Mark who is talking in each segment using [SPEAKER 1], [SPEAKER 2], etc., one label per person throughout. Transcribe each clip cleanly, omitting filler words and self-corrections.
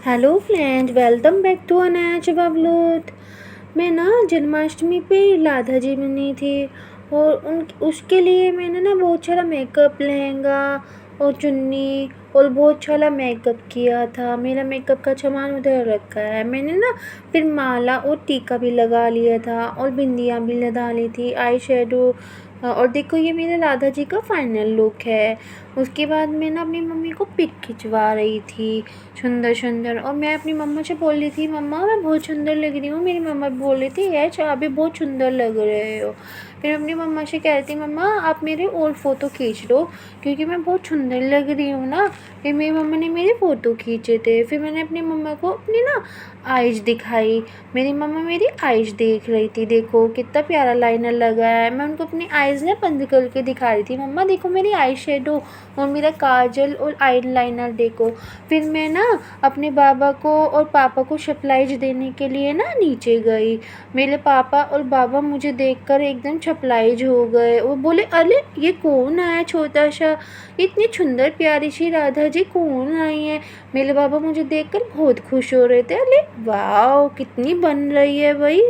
[SPEAKER 1] Hello friends, welcome back to a नया vlog. मैं ना जन्माष्टमी पे राधा जी बनी थी और उन उसके लिए मैंने ना बहुत सारा मेकअप, लहंगा और चुन्नी और बहुत सारा मेकअप किया था। मेरा मेकअप का सामान उधर रखा है। मैंने ना फिर माला और टीका भी लगा लिया था और बिंदियाँ भी लगा ली थी, आई शेडो। और देखो ये मेरे राधा जी का फाइनल लुक है। उसके बाद मैं ना अपनी मम्मी को पिक खिंचवा रही थी सुंदर सुंदर, और मैं अपनी मम्मा से बोल रही थी मम्मा मैं बहुत सुंदर लग रही हूँ। मेरी मम्मा बोल रही थी यश आप भी बहुत सुंदर लग रहे हो। फिर अपनी मम्मा से कह रही थी मम्मा आप मेरे और फ़ोटो खींच लो क्योंकि मैं बहुत सुंदर लग रही हूँ ना। फिर मेरी मम्मा ने मेरे फ़ोटो खींचे थे। फिर मैंने अपनी मम्मा को अपनी ना आइज़ दिखाई। मेरी मम्मा मेरी आइज़ देख रही थी, देखो कितना प्यारा लाइनर लगा है। मैं उनको अपनी आइज़ ना बंद करके दिखा रही थी, मम्मा देखो मेरी आई शेडो और मेरा काजल और आई लाइनर देखो। फिर मैं ना अपने बाबा को और पापा को सरप्राइज देने के लिए ना नीचे गई। मेरे पापा और बाबा मुझे देखकर एकदम सरप्राइज हो गए। वो बोले अरे ये कौन आया छोटा सा, इतनी सुंदर प्यारी सी राधा जी कौन आई है। मेरे बाबा मुझे देखकर बहुत खुश हो रहे थे, अरे वाह कितनी बन रही है भाई,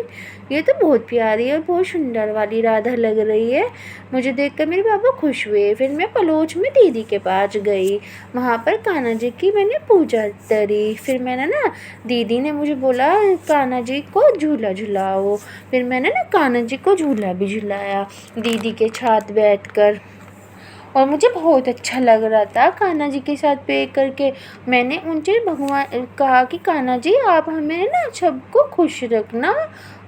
[SPEAKER 1] ये तो बहुत प्यारी और बहुत सुंदर वाली राधा लग रही है। मुझे देखकर मेरे पापा खुश हुए। फिर मैं पलोच में दीदी के पास गई, वहाँ पर कान्हा जी की मैंने पूजा करी। फिर मैंने ना दीदी ने मुझे बोला कान्हा जी को झूला झुलाओ। फिर मैंने ना कान्हा जी को झूला भी झुलाया दीदी के साथ बैठकर, और मुझे बहुत अच्छा लग रहा था कान्हा जी के साथ पे करके। मैंने उनसे भगवान कहा कि कान्हा जी आप हमें ना सबको खुश रखना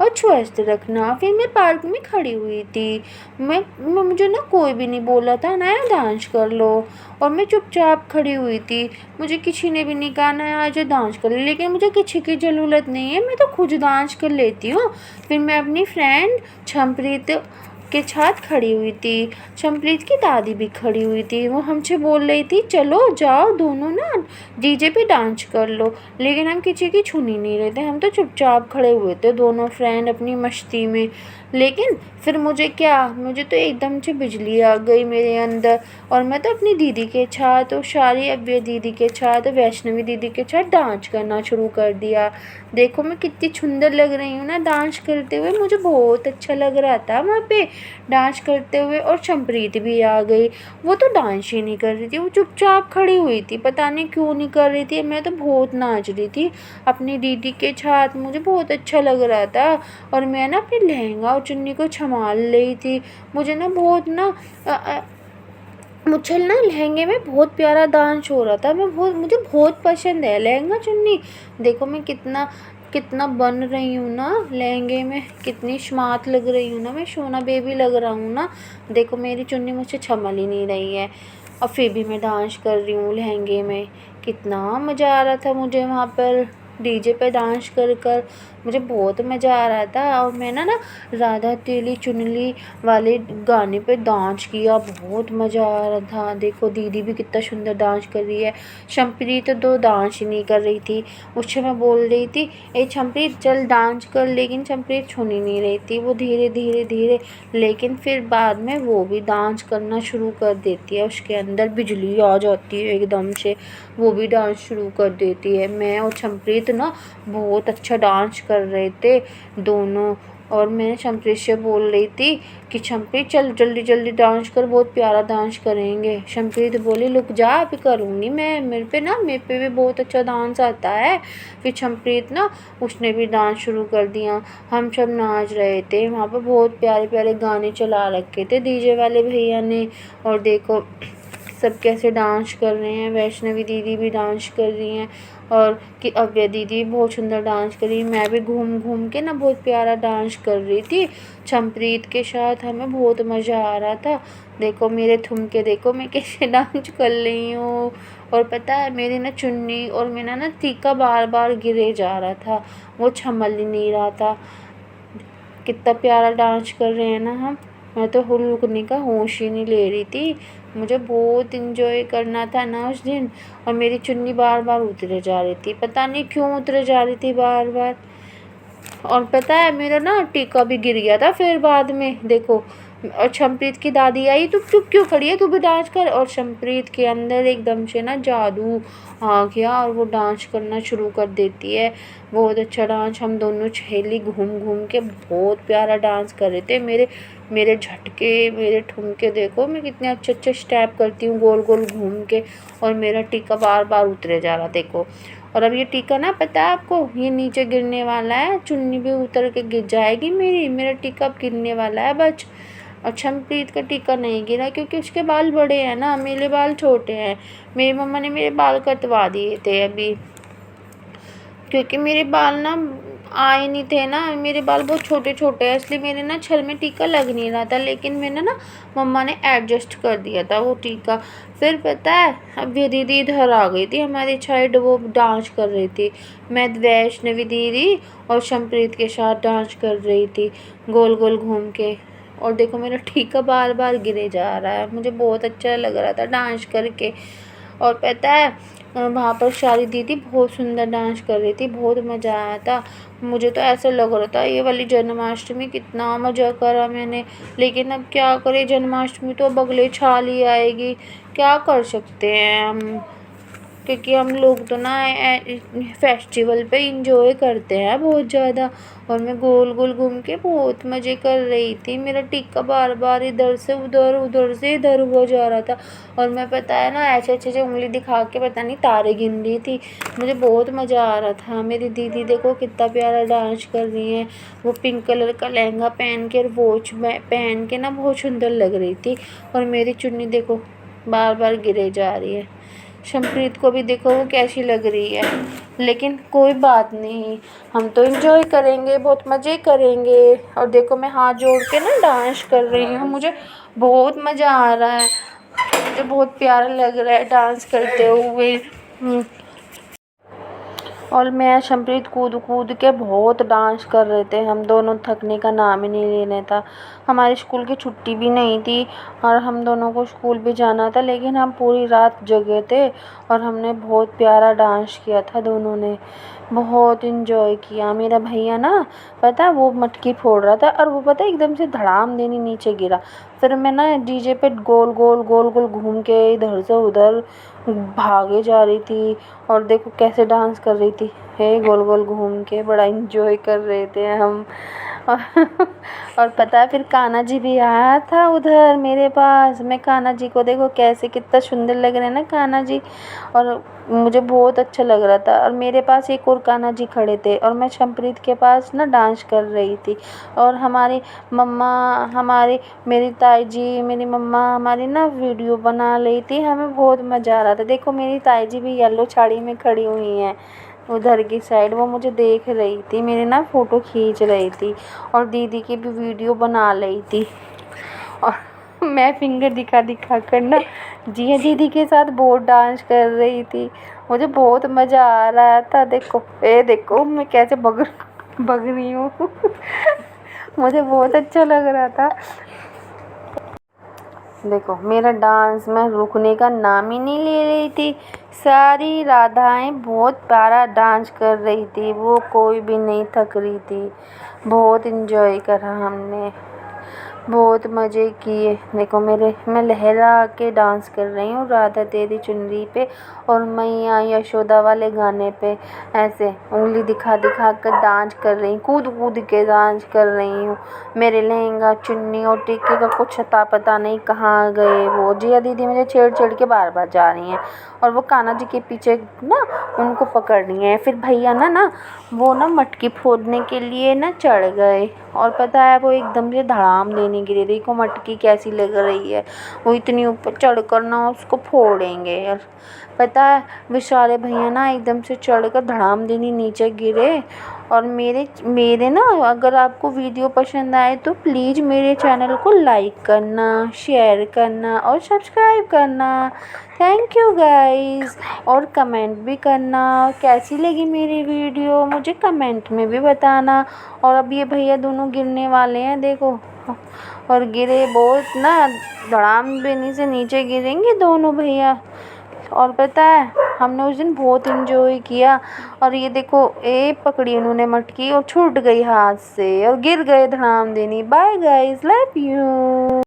[SPEAKER 1] और स्वस्थ रखना। फिर मैं पार्क में खड़ी हुई थी। मुझे ना कोई भी नहीं बोला था नया डांस कर लो, और मैं चुपचाप खड़ी हुई थी। मुझे किसी ने भी नहीं कहा नया आज डांस कर लो, लेकिन मुझे किसी की ज़रूरत नहीं है, मैं तो खुद डांस कर लेती हूँ। फिर मैं अपनी फ्रेंड छमप्रीत के साथ खड़ी हुई थी। शमप्रीत की दादी भी खड़ी हुई थी। वो हमसे बोल रही थी चलो जाओ दोनों ना डीजे पे डांस कर लो, लेकिन हम किसी की छुनी नहीं रहे थे। हम तो चुपचाप खड़े हुए थे दोनों फ्रेंड अपनी मस्ती में। लेकिन फिर मुझे तो एकदम से बिजली आ गई मेरे अंदर, और मैं तो अपनी दीदी के साथ और सारी अव्य दीदी के साथ वैष्णवी दीदी के साथ डांस करना शुरू कर दिया। देखो मैं कितनी सुंदर लग रही हूँ ना डांस करते हुए, मुझे बहुत अच्छा लग रहा था वहाँ पे डांस करते हुए। और शमप्रीत भी आ गई। वो तो डांस ही नहीं कर रही थी, वो चुपचाप खड़ी हुई थी, पता नहीं क्यों नहीं कर रही थी। मैं तो बहुत नाच रही थी अपनी दीदी के साथ, मुझे बहुत अच्छा लग रहा था। और मैं ना अपनी लहंगा और चुन्नी को संभाल रही थी। मुझे ना बहुत ना मुझे ना लहंगे में बहुत प्यारा डांस हो रहा था। मुझे बहुत पसंद है लहंगा चुन्नी। देखो मैं कितना कितना बन रही हूँ ना लहंगे में, कितनी स्मार्ट लग रही हूँ ना, मैं सोना बेबी लग रहा हूँ ना। देखो मेरी चुन्नी मुझसे संभल ही नहीं रही है, और फिर भी मैं डांस कर रही हूँ लहंगे में। कितना मज़ा आ रहा था मुझे वहाँ पर डीजे पे डांस कर कर, मुझे बहुत मज़ा आ रहा था। और मैं ना राधा तेली चुनली वाले गाने पे डांस किया, बहुत मज़ा आ रहा था। देखो दीदी भी कितना सुंदर डांस कर रही है। शमप्रीत तो डांस ही नहीं कर रही थी, उससे मैं बोल रही थी ए शमप्रीत चल डांस कर, लेकिन शमप्रीत सुन ही नहीं रही थी। वो धीरे धीरे धीरे, लेकिन फिर बाद में वो भी डांस करना शुरू कर देती है, उसके अंदर बिजली आ जाती है एकदम से, वो भी डांस शुरू कर देती है। मैं और शमप्रीत ना बहुत अच्छा डांस कर रहे थे दोनों। और मैं शमप्रीत से बोल रही थी कि शमप्रीत चल जल्दी जल्दी डांस कर, बहुत प्यारा डांस करेंगे। शमप्रीत बोली रुक जा अभी करूँगी मैं, मेरे पे भी बहुत अच्छा डांस आता है। फिर शमप्रीत ना उसने भी डांस शुरू कर दिया। हम सब नाच रहे थे वहाँ पर, बहुत प्यारे प्यारे गाने चला रखे थे डीजे वाले भैया ने। और देखो सब कैसे डांस कर रहे हैं, वैष्णवी दीदी भी डांस कर रही हैं, और कि अव्या दीदी बहुत सुंदर डांस कर रही है। मैं भी घूम घूम के ना बहुत प्यारा डांस कर रही थी छमप्रीत के साथ, हमें बहुत मज़ा आ रहा था। देखो मेरे ठुमके देखो मैं कैसे डांस कर रही हूँ। और पता है मेरी ना चुन्नी और मेरा ना टीका बार बार गिरे जा रहा था, वो संभल ही नहीं रहा था। कितना प्यारा डांस कर रहे हैं ना हम। मैं तो रुकने का होश ही नहीं ले रही थी, मुझे बहुत इंजॉय करना था ना उस दिन। और मेरी चुन्नी बार बार उतरे जा रही थी, पता नहीं क्यों उतरे जा रही थी बार बार। और पता है मेरा ना टीका भी गिर गया था फिर बाद में। देखो और शमप्रीत की दादी आई, तू चुप क्यों खड़ी है, तू भी डांस कर। और शमप्रीत के अंदर एकदम से ना जादू आ गया और वो डांस करना शुरू कर देती है। बहुत अच्छा डांस, हम दोनों सहेली घूम घूम के बहुत प्यारा डांस कर रहे थे। मेरे मेरे झटके, मेरे ठुमके देखो, मैं कितने अच्छे अच्छे स्टेप करती हूँ गोल गोल घूम के, और मेरा टीका बार बार उतरे जा रहा देखो। और अब ये टीका ना, पता है आपको, ये नीचे गिरने वाला है, चुन्नी भी उतर के गिर जाएगी मेरी, मेरा टीका अब गिरने वाला है बच। और शमप्रीत का टीका नहीं गिरा क्योंकि उसके बाल बड़े हैं ना, मेरे बाल छोटे हैं। मेरी मम्मा ने मेरे बाल कटवा दिए थे अभी, क्योंकि मेरे बाल ना आए नहीं थे ना, मेरे बाल बहुत छोटे छोटे हैं, इसलिए मेरे ना छल में टीका लग नहीं रहा था। लेकिन मैंने ना, मम्मा ने एडजस्ट कर दिया था वो टीका। फिर पता है, अब ये दीदी इधर आ गई थी हमारी साइड, वो डांस कर रही थी। मैं वैष्णवी दीदी और शमप्रीत के साथ डांस कर रही थी गोल गोल घूम के। और देखो मेरा टीका बार बार गिरे जा रहा है, मुझे बहुत अच्छा लग रहा था डांस करके। और पता है, वहाँ पर सारी दीदी बहुत सुंदर डांस कर रही थी, बहुत मज़ा आया था। मुझे तो ऐसा लग रहा था ये वाली जन्माष्टमी कितना मज़ा करा मैंने। लेकिन अब क्या करें, जन्माष्टमी तो अब अगले साल ही आएगी, क्या कर सकते हैं हम, क्योंकि हम लोग तो ना फेस्टिवल पे इंजॉय करते हैं बहुत ज़्यादा। और मैं गोल गोल घूम के बहुत मज़े कर रही थी, मेरा टिक्का बार बार इधर से उधर, उधर से इधर हो जा रहा था। और मैं, पता है ना, ऐसे अच्छे से उंगली दिखा के पता नहीं तारे गिन रही थी, मुझे बहुत मज़ा आ रहा था। मेरी दीदी देखो कितना प्यारा डांस कर रही है, वो पिंक कलर का लहंगा पहन के और वॉच पहन के ना बहुत सुंदर लग रही थी। और मेरी चुन्नी देखो बार बार गिरे जा रही है। शमप्रीत को भी देखो वो कैसी लग रही है, लेकिन कोई बात नहीं, हम तो एंजॉय करेंगे, बहुत मज़े करेंगे। और देखो मैं हाथ जोड़ के ना डांस कर रही हूँ, मुझे बहुत मज़ा आ रहा है, मुझे बहुत प्यारा लग रहा है डांस करते हुए। और मैं शमप्रीत कूद कूद के बहुत डांस कर रहे थे, हम दोनों थकने का नाम ही नहीं लेने था। हमारे स्कूल की छुट्टी भी नहीं थी और हम दोनों को स्कूल भी जाना था, लेकिन हम पूरी रात जगे थे और हमने बहुत प्यारा डांस किया था दोनों ने, बहुत इन्जॉय किया। मेरा भैया ना, पता है, वो मटकी फोड़ रहा था और वो, पता है, एकदम से धड़ाम देने नीचे गिरा। फिर मैं ना डीजे पे गोल गोल गोल गोल घूम के इधर से उधर भागे जा रही थी, और देखो कैसे डांस कर रही थी, हे गोल गोल घूम के, बड़ा इंजॉय कर रहे थे हम। और पता है, फिर कान्हा जी भी आया था उधर मेरे पास। मैं कान्हा जी को देखो कैसे, कितना सुंदर लग रहे हैं ना कान्हा जी, और मुझे बहुत अच्छा लग रहा था। और मेरे पास एक और कान्हा जी खड़े थे और मैं शमप्रीत के पास ना डांस कर रही थी। और हमारी मम्मा, हमारी मेरी ताई जी, मेरी मम्मा हमारी ना वीडियो बना रही थी, हमें बहुत मज़ा आ रहा था। देखो मेरी ताई जी भी येलो साड़ी में खड़ी हुई हैं उधर की साइड, वो मुझे देख रही थी, मेरी ना फ़ोटो खींच रही थी और दीदी की भी वीडियो बना रही थी। और मैं फिंगर दिखा दिखा कर ना जिया दीदी के साथ बहुत डांस कर रही थी, मुझे बहुत मज़ा आ रहा था। देखो ये देखो मैं कैसे भग रही हूँ। मुझे बहुत अच्छा लग रहा था। देखो मेरा डांस, मैं रुकने का नाम ही नहीं ले रही थी, सारी राधाएं बहुत प्यारा डांस कर रही थी, वो कोई भी नहीं थक रही थी। बहुत इन्जॉय करा हमने, बहुत मज़े किए। देखो मैं लहरा के डांस कर रही हूँ राधा तेरी चुनरी पे, और मैया यशोदा वाले गाने पे ऐसे उंगली दिखा दिखा कर डांस कर रही हूँ, कूद कूद के डांस कर रही हूँ। मेरे लहंगा, चुन्नी और टिक्के का कुछ अता पता नहीं कहाँ गए। वो जिया दीदी मुझे छेड़ छेड़ के बार बार जा रही हैं, और वो कान्हा जी के पीछे ना उनको पकड़ रही हैं। फिर भैया ना वो ना मटकी फोड़ने के लिए ना चढ़ गए, और पता है वो एकदम से धड़ाम देने गिरे। देखो मटकी कैसी लग रही है, वो इतनी ऊपर चढ़ कर ना उसको फोड़ेंगे यार। पता है बेचारे भैया ना एकदम से चढ़ कर धड़ाम देने नीचे गिरे। और मेरे ना, अगर आपको वीडियो पसंद आए तो प्लीज़ मेरे चैनल को लाइक करना, शेयर करना और सब्सक्राइब करना। Thank you guys. और कमेंट भी करना कैसी लगी मेरी वीडियो, मुझे कमेंट में भी बताना। और अब ये भैया दोनों गिरने वाले हैं देखो, और गिरे बहुत ना, धड़ाम देने से नीचे गिरेंगे दोनों भैया। और पता है हमने उस दिन बहुत इंजॉय किया। और ये देखो पकड़ी उन्होंने मटकी और छूट गई हाथ से और गिर गए धड़ाम देनी। Bye guys, love you.